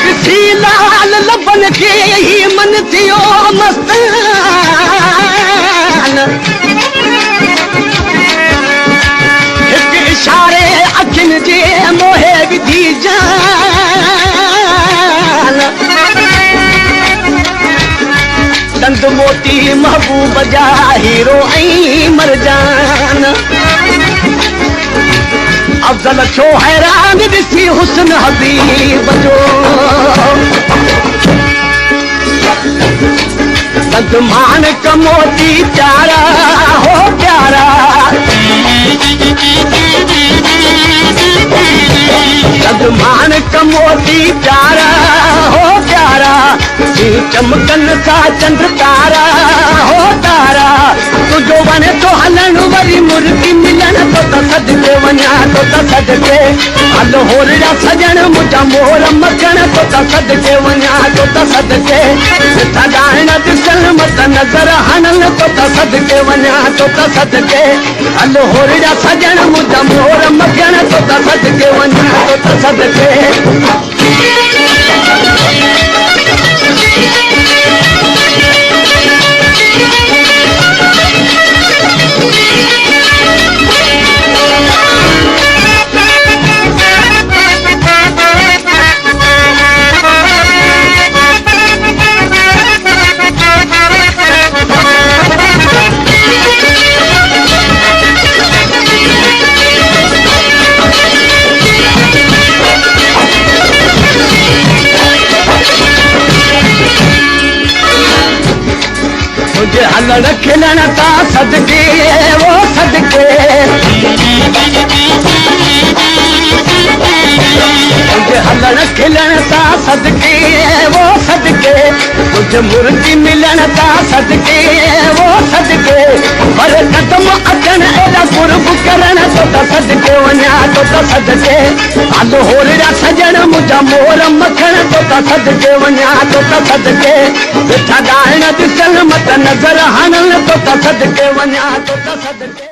ॾिसी लाल लबन खे ही मन थियो मस्तान हिक इशारे अखियुनि जे मोहे विधी जान दंद मोती महबूब जा हीरो ऐं मरजान अफ़ज़ल छो हैरान ॾिसी हुस्न हबीब जो दंद माणक मोती प्यारा हो प्यारा दंद माणक मोती प्यारा हो प्यारा चमकन सा चंद तारा हो तारा तुझो वणे तो हलन वरी मुर्गी मिलन तो सदके वञा तो सदके हल होरड़ा सजन मुंहिंजा मोर मखण तो सदके वञा तो सदके सदाइण ॾिसण मत नज़र हणन तो सदके वञा तो सदके हल होरड़ा सजन मुंहिंजा मोर मखण तो सदके वञा तो सदके हलण खिलण ता सदके वो सदके हलण खिलण ता सदके वो सदके कुछ मुर्गी मिलन ता सदके वो सदके पर कदम अचन एड़ा कुर्ब करण तो सदके वञा तो सदके हल होरड़ा सजन मुंहिंजा मोर मखण तो सदके वञा तो सदके वेठा ॻाइण ॾिसण मत नज़र हणन तो सदके वञा तो सदके